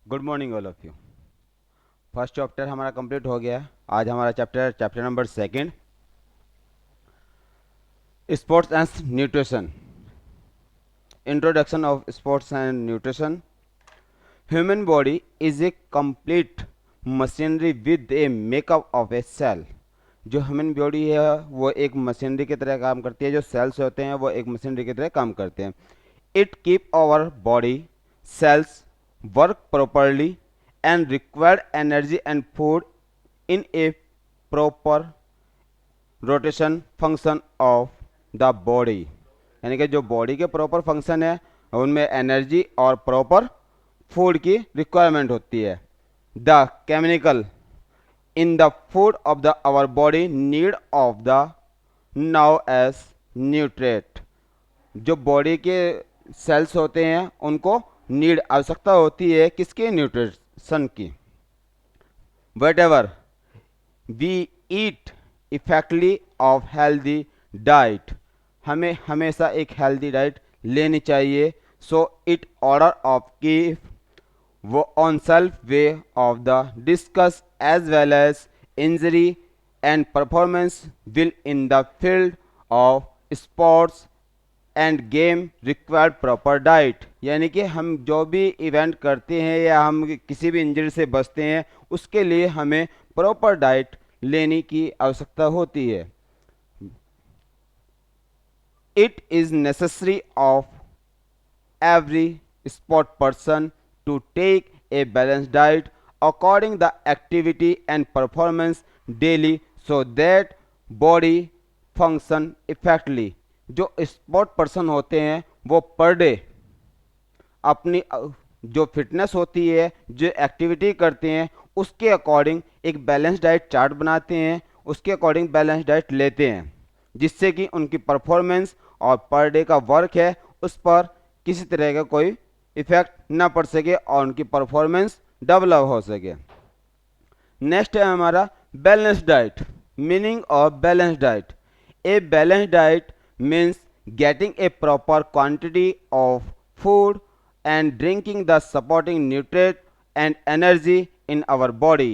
Good morning all of you. First chapter हमारा complete हो गया। आज हमारा chapter number second, sports and nutrition. Introduction of sports and nutrition. Human body is a complete machinery with a makeup of a cell. जो human body है वो एक machinery की तरह काम करती है। जो सेल्स होते हैं वो एक मशीनरी की तरह काम करते हैं। It keep our body cells work properly and required energy and food in a proper rotation function of the body। यानी कि जो बॉडी के प्रॉपर फंक्शन है उनमें एनर्जी और प्रॉपर फूड की रिक्वायरमेंट होती है। The chemical in the food of the our body need of the now as nutrient. जो बॉडी के सेल्स होते हैं उनको नीड आवश्यकता होती है किसकी? न्यूट्रिशन की। whatever we eat effectively of healthy diet, हमें हमेशा एक हेल्दी डाइट लेनी चाहिए। So it order of keep वो on self way of the discuss as well as injury and performance will in the field of sports and game required proper diet. यानी कि हम जो भी इवेंट करते हैं या हम किसी भी इंजरी से बचते हैं उसके लिए हमें प्रॉपर डाइट लेने की आवश्यकता होती है। It is necessary of every sport person to take a balance diet according the activity and performance daily so that body function effectively. जो स्पोर्ट पर्सन होते हैं वो पर डे अपनी जो फिटनेस होती है, जो एक्टिविटी करते हैं उसके अकॉर्डिंग एक बैलेंस डाइट चार्ट बनाते हैं, उसके अकॉर्डिंग बैलेंस डाइट लेते हैं जिससे कि उनकी परफॉर्मेंस और पर डे का वर्क है उस पर किसी तरह का कोई इफेक्ट ना पड़ सके और उनकी परफॉर्मेंस डेवलप हो सके। नेक्स्ट है हमारा balance diet. Meaning of balance diet. A balance diet means getting a proper quantity of food and drinking the supporting nutrient and energy in our body।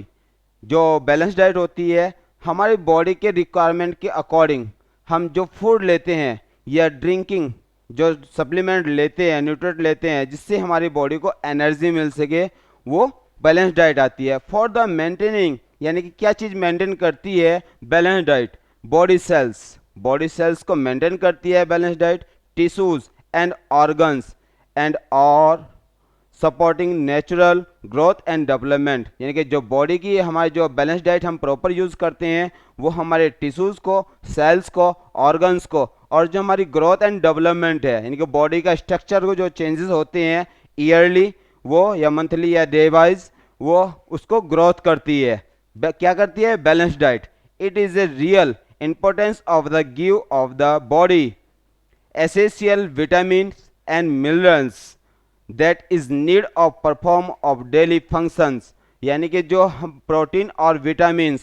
जो बैलेंस डाइट होती है हमारी body के requirement के according हम जो food लेते हैं या ड्रिंकिंग जो सप्लीमेंट लेते हैं, न्यूट्रिएंट लेते हैं जिससे हमारी बॉडी को एनर्जी मिल सके, वो बैलेंस डाइट आती है। फॉर द मेंटेनिंग यानी कि क्या चीज़ मेंटेन करती है balance diet? Body cells. Body cells को मेंटेन करती है balance diet. Tissues and organs and और supporting natural growth and development. यानी कि जो बॉडी की हमारी जो बैलेंस डाइट हम प्रॉपर यूज करते हैं वो हमारे टिश्यूज को, सेल्स को, ऑर्गन्स को और जो हमारी ग्रोथ एंड डेवलपमेंट है यानी कि बॉडी का स्ट्रक्चर को जो चेंजेस होते हैं ईयरली वो या मंथली या डे वाइज वो उसको ग्रोथ करती है। क्या करती है? Balance diet. It is a real importance of the give of the body essential vitamins and minerals that is need of perform of daily functions। यानी कि जो हम प्रोटीन और विटामिन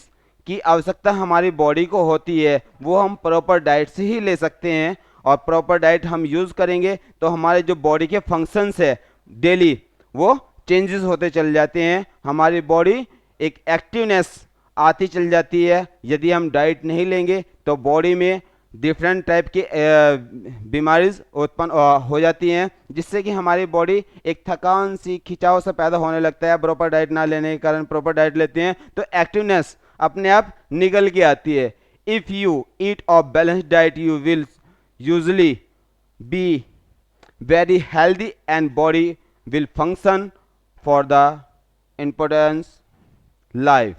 की आवश्यकता हमारी बॉडी को होती है वो हम प्रॉपर डाइट से ही ले सकते हैं और प्रॉपर डाइट हम यूज़ करेंगे तो हमारे जो बॉडी के फंक्शंस है डेली वो चेंजेस होते चल जाते हैं। हमारी बॉडी एक एक्टिवनेस आती चल जाती है। यदि हम डाइट नहीं लेंगे तो बॉडी में डिफरेंट टाइप की बीमारी उत्पन्न हो जाती हैं जिससे कि हमारी बॉडी एक थकान सी, खिंचाव सा पैदा होने लगता है। प्रॉपर डाइट ना लेने के कारण प्रॉपर डाइट लेते हैं तो एक्टिवनेस अपने आप निकल के आती है। If you eat of balance diet you will usually be very healthy and body will function for the importance life.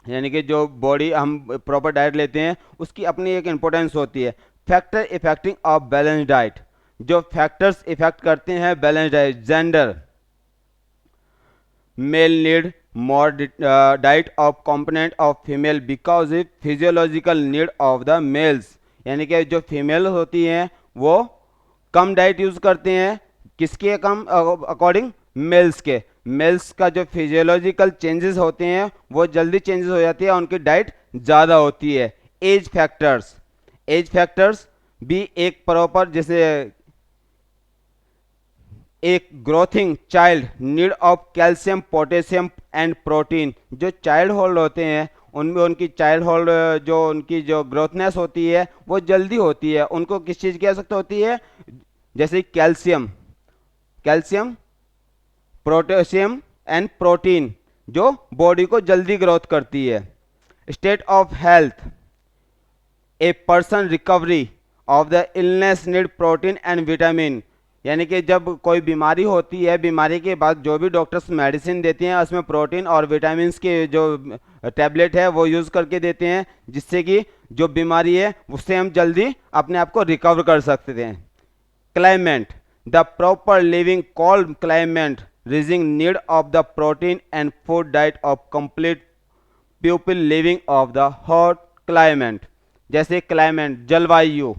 यानी कि जो बॉडी हम प्रॉपर डाइट लेते हैं उसकी अपनी एक इंपॉर्टेंस होती है। Factor affecting of balance diet. जो फैक्टर्स इफेक्ट करते हैं balance diet. Gender, male need more diet of component of female because it physiological need of the males. यानी कि जो फीमेल होती हैं वो कम डाइट यूज करते हैं किसके कम अकॉर्डिंग? मेल्स के। मेल्स का जो फिजियोलॉजिकल चेंजेस होते हैं वो जल्दी चेंजेस हो जाती है, उनकी डाइट ज़्यादा होती है। As factors. एज फैक्टर्स भी एक प्रॉपर जैसे एक growing child need of calcium potassium and protein. जो चाइल्ड होल्ड होते हैं उनमें उनकी चाइल्ड होल्ड जो उनकी जो ग्रोथनेस होती है वो जल्दी होती है। उनको किस चीज़ की आवश्यकता होती है? जैसे calcium, calcium potassium and protein जो बॉडी को जल्दी ग्रोथ करती है। State of health, a person recovery of the illness need protein and vitamin. यानी कि जब कोई बीमारी होती है, बीमारी के बाद जो भी डॉक्टर्स मेडिसिन देते हैं उसमें प्रोटीन और विटामिन के जो टैबलेट है वो यूज़ करके देते हैं, जिससे कि जो बीमारी है उससे हम जल्दी अपने आप को रिकवर कर सकते हैं। Climate, the proper living cold climate regions need of the protein and food diet of complete people living of the hot climate. जैसे क्लाइमेट, जलवायु,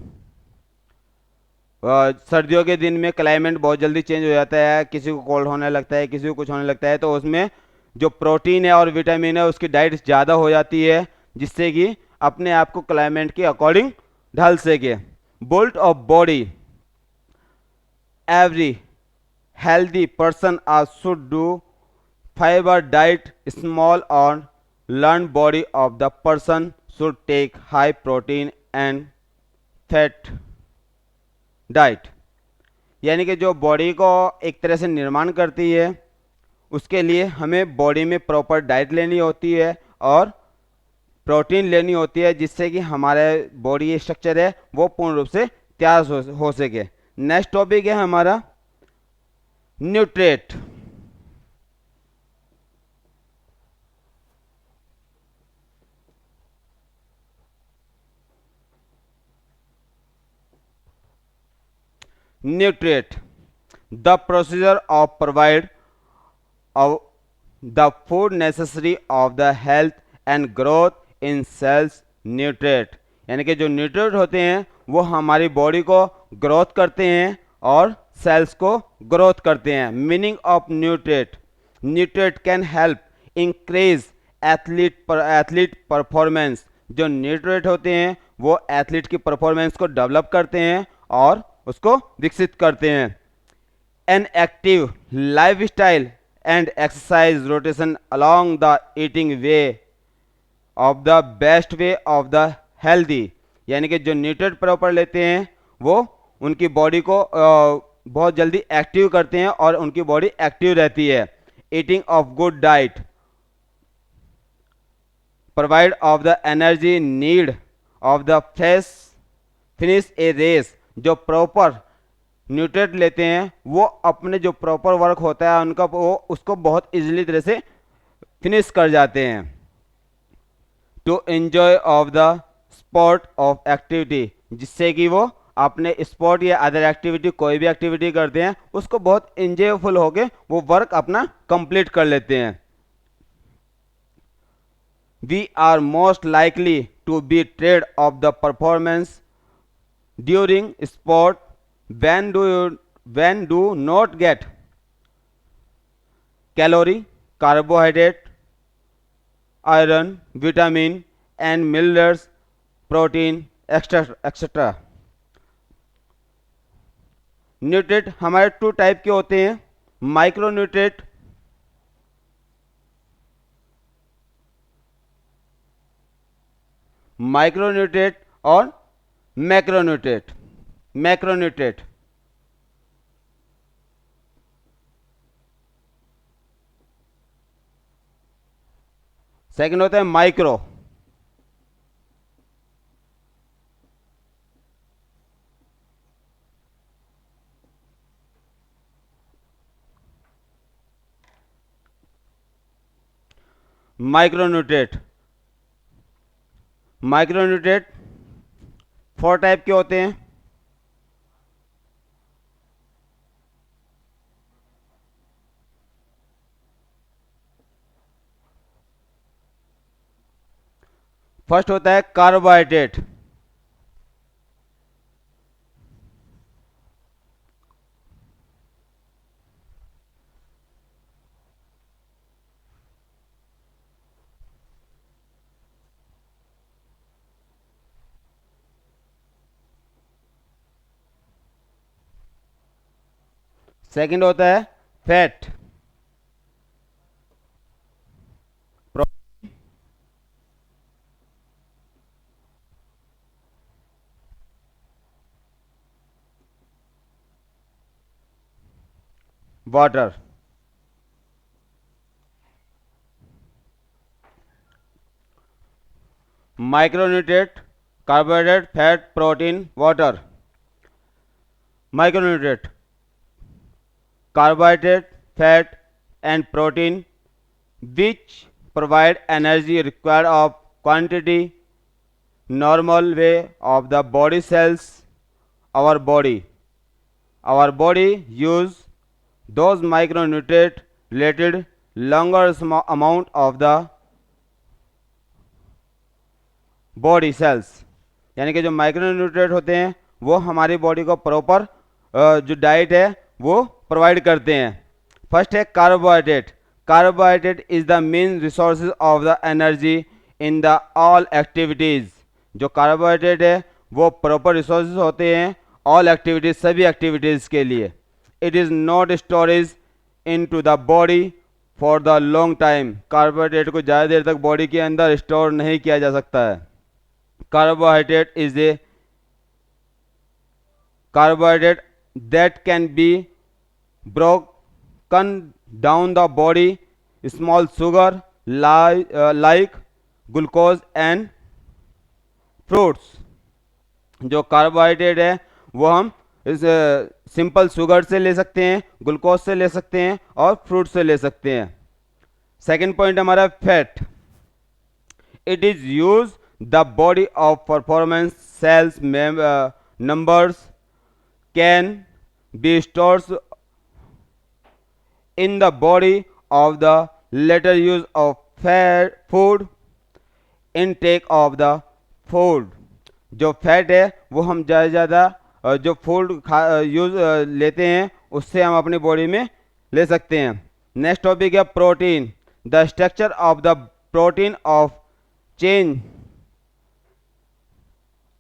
सर्दियों के दिन में क्लाइमेट बहुत जल्दी चेंज हो जाता है, किसी को कोल्ड होने लगता है, किसी को कुछ होने लगता है, तो उसमें जो प्रोटीन है और विटामिन है उसकी डाइट ज़्यादा हो जाती है, जिससे कि अपने आप को क्लाइमेट के अकॉर्डिंग ढल सके। Bolt of body, every healthy person should do fiber diet. Small or lean body of the person should take high protein and fat diet। यानी कि जो बॉडी को एक तरह से निर्माण करती है उसके लिए हमें बॉडी में प्रॉपर डाइट लेनी होती है और प्रोटीन लेनी होती है, जिससे कि हमारे बॉडी स्ट्रक्चर है वो पूर्ण रूप से तैयार हो सके। नेक्स्ट टॉपिक है हमारा न्यूट्रेट। Nutrient, the procedure of provide of the food necessary of the health and growth in cells। न्यूट्रेट यानी कि जो न्यूट्रेट होते हैं वो हमारी बॉडी को ग्रोथ करते हैं और सेल्स को ग्रोथ करते हैं। Meaning of nutrient, nutrient can help increase athlete performance. जो न्यूट्रेट होते हैं वो एथलीट की परफॉर्मेंस को डेवलप करते हैं और उसको विकसित करते हैं। An active lifestyle and exercise rotation along the eating way of the best way of the healthy. यानी कि जो न्यूट्रिएंट प्रॉपर लेते हैं वो उनकी बॉडी को बहुत जल्दी एक्टिव करते हैं और उनकी बॉडी एक्टिव रहती है। Eating of good diet provide of the energy need of the fresh finish a race. जो प्रॉपर न्यूट्रिएंट लेते हैं वो अपने जो प्रॉपर वर्क होता है उनका वो उसको बहुत इजीली तरह से फिनिश कर जाते हैं। To enjoy of the sport of activity, जिससे कि वो अपने स्पोर्ट या अदर एक्टिविटी कोई भी एक्टिविटी करते हैं उसको बहुत इंजॉयफुल होके वो वर्क अपना कंप्लीट कर लेते हैं। We are most likely to be trade off the performance during sport when do not get calorie, carbohydrate, iron, vitamin and minerals, protein, etcetera. Nutrient हमारे टू टाइप के होते हैं, माइक्रो न्यूट्रिएंट और macronutrient. Macronutrient second होता है micro. Micronutrient micronutrient 4 type के होते हैं। फर्स्ट होता है कार्बोहाइड्रेट। सेकंड होता है fat, water. Micronutrient, carbohydrate, fat, protein, water. Micronutrient, carbohydrate, fat, and protein, which provide energy required of quantity normal way of the body cells. Our body, our body use those micronutrient related longer amount of the body cells, यानी कि जो micronutrient होते हैं वो हमारी body को proper जो diet है वो प्रोवाइड करते हैं। फर्स्ट है carbohydrate. Carbohydrate is the main resources of the energy in the all activities. जो कार्बोहाइड्रेट है वो प्रॉपर रिसोर्सेज होते हैं ऑल एक्टिविटीज, सभी एक्टिविटीज के लिए। It is not storage into the body for the long time. Carbohydrate को ज़्यादा देर तक बॉडी के अंदर स्टोर नहीं किया जा सकता है। Carbohydrate is a carbohydrate that can be broken down the body small sugar like glucose and fruits। जो कार्बोहाइड्रेट है वो हम इस सिंपल शुगर से ले सकते हैं, ग्लूकोज से ले सकते हैं और फ्रूट से ले सकते हैं। सेकंड पॉइंट हमारा fat. It is use the body of performance cells numbers can be stored in the body of the later use of fat food intake of the food। जो फैट है वो हम ज़्यादा से ज़्यादा जो फूड यूज लेते हैं उससे हम अपनी बॉडी में ले सकते हैं। नेक्स्ट टॉपिक है protein. The structure of the protein of change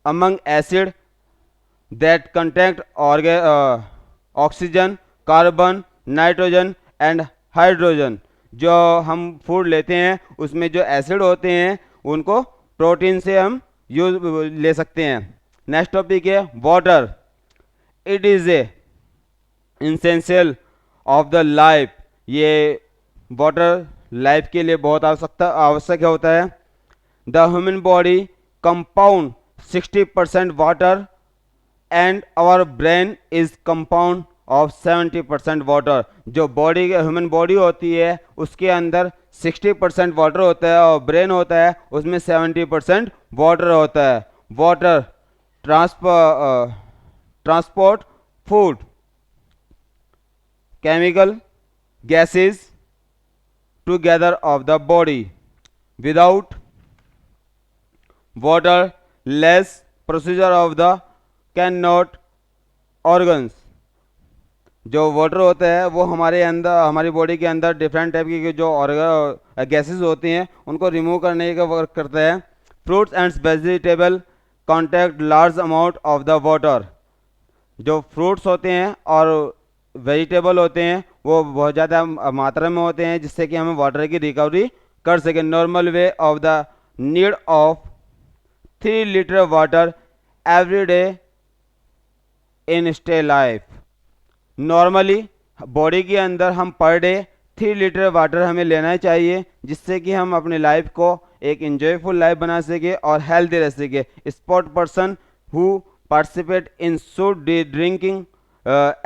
among acid that contact oxygen, carbon, nitrogen and hydrogen। जो हम फूड लेते हैं उसमें जो एसिड होते हैं उनको प्रोटीन से हम यूज ले सकते हैं। नेक्स्ट टॉपिक है water. It is a essential of the life. ये वाटर लाइफ के लिए बहुत आवश्यक होता है। The human body compound 60% water and our brain is compound of 70% water। जो बॉडी ह्यूमन बॉडी होती है उसके अंदर 60% वाटर होता है और ब्रेन होता है उसमें 70% वाटर होता है। Water transport food, chemical gases together of the body। Without water less procedure of the cannot organs। जो वाटर होता है वो हमारे अंदर हमारी बॉडी के अंदर डिफरेंट टाइप की जो गैसेस होती हैं उनको रिमूव करने का वर्क करता है। Fruits and vegetable contact large amount of the water. जो फ्रूट्स होते हैं और वेजिटेबल होते हैं वो बहुत ज़्यादा मात्रा में होते हैं जिससे कि हमें वाटर की रिकवरी कर सकें। Normal way of the need of 3 litre water every day in stay life. Normally body के अंदर हम पर डे 3 लीटर वाटर हमें लेना चाहिए जिससे कि हम अपनी लाइफ को एक इंजॉयफुल लाइफ बना सके और हेल्दी रह सके। Sport person who participate in should drinking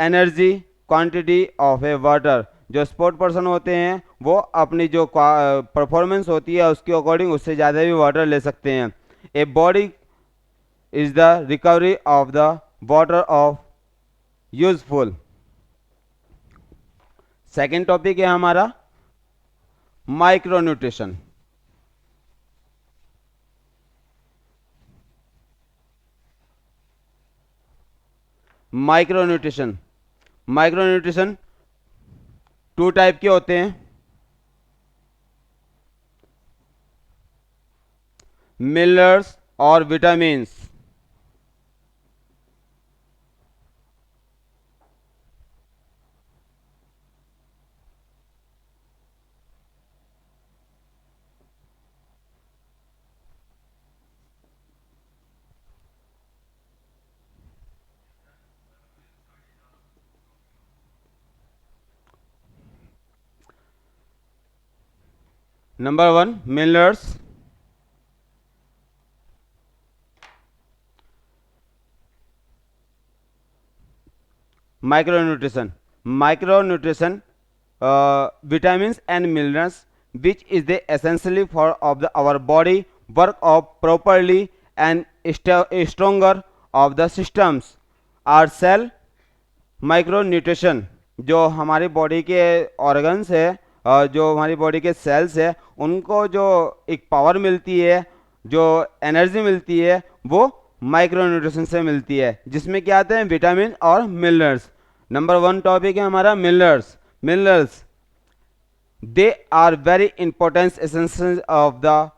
energy quantity of A water. जो स्पोर्ट पर्सन होते हैं वो अपनी जो परफॉर्मेंस होती है उसके अकॉर्डिंग उससे ज़्यादा भी वाटर ले सकते हैं। A body is the recovery of the water of useful. Second topic है हमारा माइक्रोन्यूट्रिशन। माइक्रोन्यूट्रिशन माइक्रोन्यूट्रिशन 2 टाइप के होते हैं। मिनरल्स और vitamins. Number one, minerals. Micronutrition. Micronutrition, vitamins and minerals, which is the essentially for of the our body work of properly and stronger of the systems are cell माइक्रोन्यूट्रिशन। जो हमारी body के organs है, जो हमारी body के sales है, उनको जो एक पावर मिलती है, जो एनर्जी मिलती है, वो माइक्रोन्यूट्रिशन से मिलती है, जिसमें क्या आते हैं, विटामिन और मिनरल्स। नंबर वन टॉपिक है हमारा minerals. Minerals, they are very important essential of the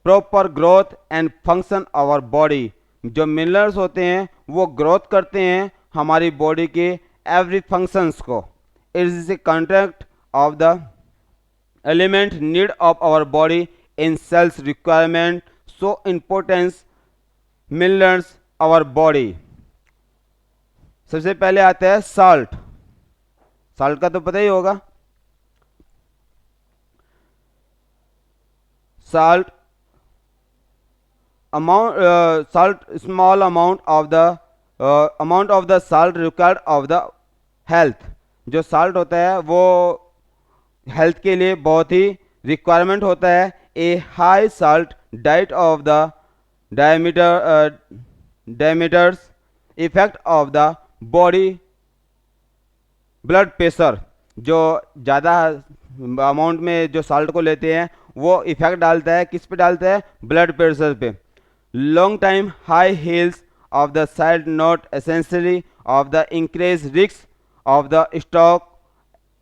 proper growth and function our body. जो मिनरल्स होते हैं वो ग्रोथ करते हैं हमारी बॉडी के एवरी फंक्शंस को। It is the contract of the element need of our body in cells requirement, so importance minerals our body. सबसे पहले आता है साल्ट। साल्ट का तो पता ही होगा। Salt amount, salt, small amount of the salt required of the health। जो salt होता है वो हेल्थ के लिए बहुत ही रिक्वायरमेंट होता है। A high salt diet of the diameters effect of the body blood pressure. जो ज़्यादा अमाउंट में जो साल्ट को लेते हैं वो इफेक्ट डालता है, किस पे डालता है, ब्लड प्रेशर पे। Long time high heels of the salt not essentially of the increase risk of the stroke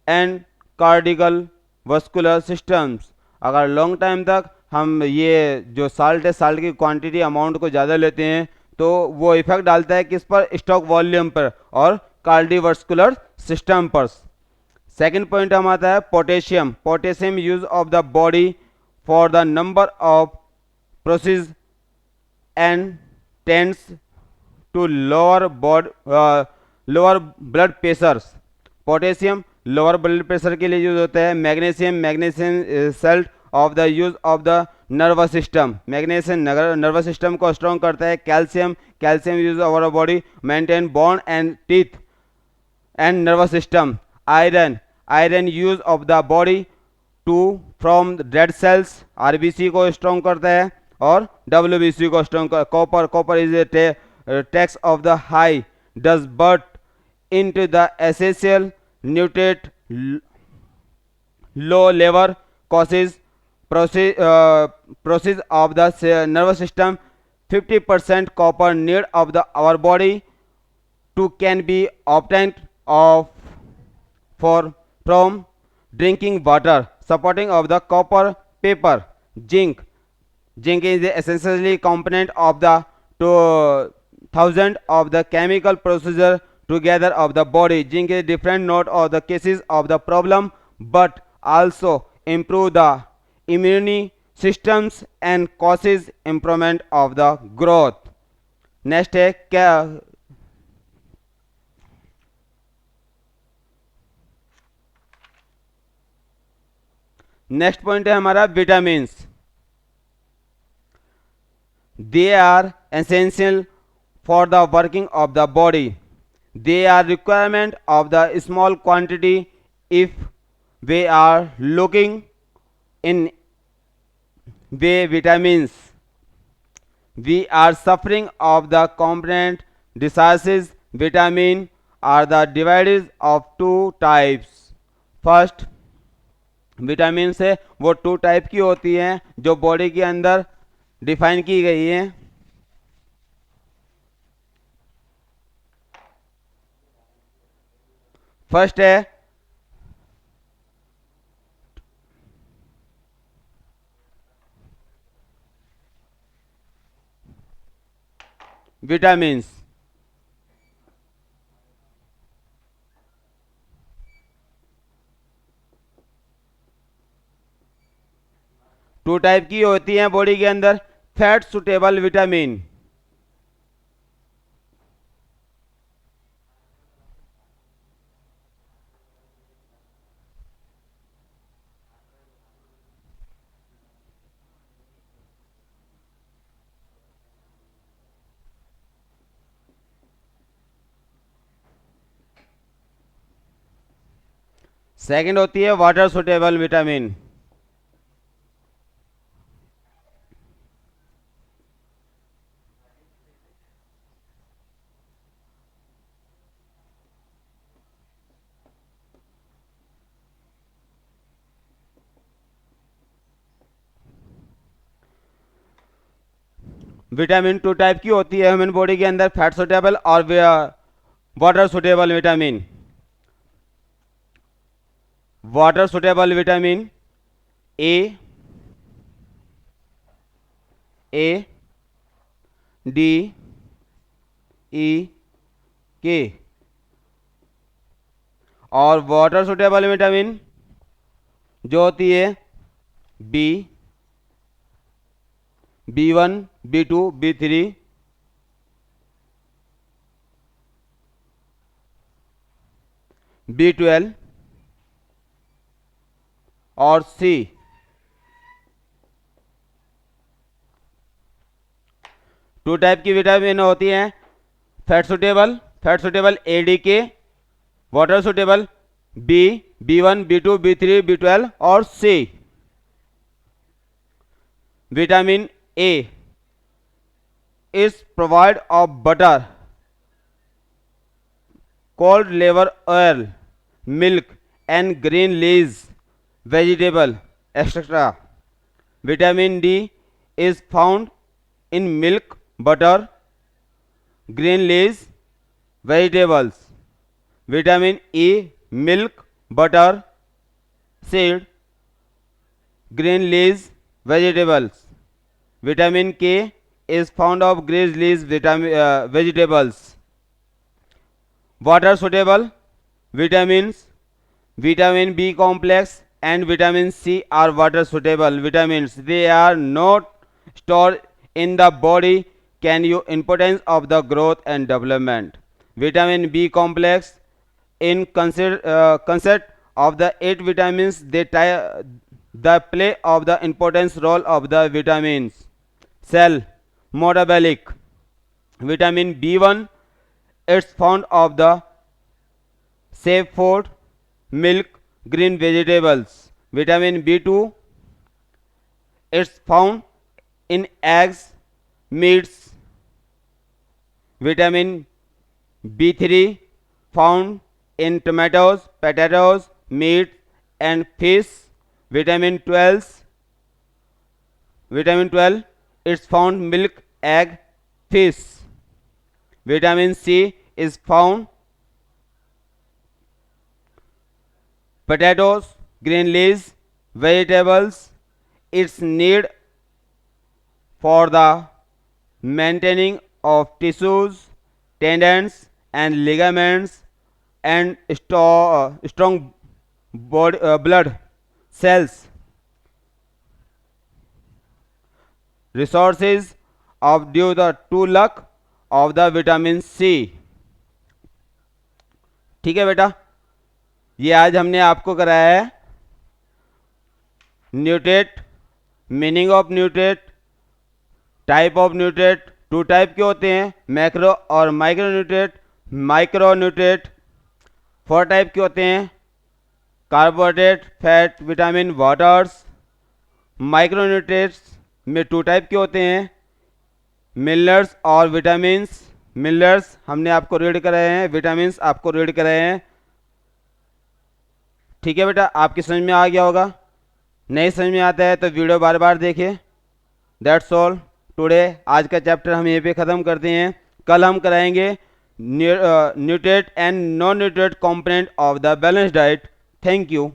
and cardiovascular systems. अगर लॉन्ग टाइम तक हम ये जो साल्ट है, साल्ट की क्वांटिटी अमाउंट को ज़्यादा लेते हैं तो वो इफेक्ट डालता है किस पर, स्ट्रोक वॉल्यूम पर और कार्डियोवास्कुलर सिस्टम पर। सेकंड पॉइंट हम आता है potassium. Potassium use of the body for the number of process and tends to lower blood pressures. Potassium lower blood pressure के लिए यूज होता है। Magnesium salt of the use of the nervous system. Magnesium nervous system को strong करता है। Calcium use our body maintain bone and teeth and nervous system. Iron use of the body to from dead cells. RBC को strong करता है और WBC को strong कर। Copper is a tax of the high does but into the essential nutrient low level causes process of the nervous system। 50% copper need of the our body to can be obtained of for from drinking water, supporting of the copper paper। Zinc is the essentially component of the 2000 of the chemical procedure together of the body। Zinc is different not of the cases of the problem but also improve the immune systems and causes improvement of the growth। Next है क्या, next point है हमारा vitamins. They are essential for the working of the body. They are requirement of the small quantity if we are looking in way vitamins we are suffering of the component diseases। vitamin are the divided of two types। first vitamin है वो to type की होती हैं जो body के अंदर define की गई हैं। फर्स्ट है विटामिन्स। टू टाइप की होती हैं बॉडी के अंदर। फैट सुटेबल विटामिन, सेकंड होती है water suitable vitamin. Vitamin two type की होती है ह्यूमन बॉडी के अंदर, फैट सुटेबल और water suitable vitamin. Water suitable vitamin A D E K, और वाटर सुटेबल विटामिन जो होती है B1 B2 B3 B12 और C। टू टाइप की विटामिन होती हैं fat suitable ADK, water suitable B1 B2 B3 B12 और C। Vitamin A is provide of butter, cold liver oil, milk and green leaves, vegetable, etc. Vitamin D is found in milk, butter, green leaves, vegetables. Vitamin E, milk, butter, seed, green leaves, vegetables. Vitamin K is found of green leaves vegetables. Water suitable vitamins, vitamin B complex and vitamin C are water suitable vitamins. They are not stored in the body, can you importance of the growth and development. Vitamin B complex in concept of the 8 vitamins, they the play of the importance role of the vitamins. Cell metabolic vitamin B1, it's found of the safe food, milk, green vegetables. Vitamin B2, it's found in eggs, meats. Vitamin B3 found in tomatoes, potatoes, meat and fish. Vitamin 12, it's found milk, egg, fish. Vitamin C is found potatoes, green leaves, vegetables. Its need for the maintaining of tissues, tendons and ligaments and strong body, blood cells. Resources of due the to luck of the vitamin C। ठीक है बेटा, ये आज हमने आपको कराया है nutrient, meaning of nutrient, type of nutrient. Two type के होते हैं मैक्रो और micro nutrient. Micro nutrient 4 type के होते हैं carbohydrate, fat, vitamin, waters. Micro nutrients में 2 टाइप के होते हैं मिनरल्स और विटामिन्स। मिनरल्स हमने आपको रीड कराए हैं, विटामिन्स आपको रीड कराए हैं। ठीक है बेटा, आपकी समझ में आ गया होगा। नहीं समझ में आता है तो वीडियो बार बार देखिए। That's all today. आज का चैप्टर हम यहीं पे ख़त्म करते हैं। कल हम कराएंगे nutrient and non nutrient component of the balance diet. Thank you.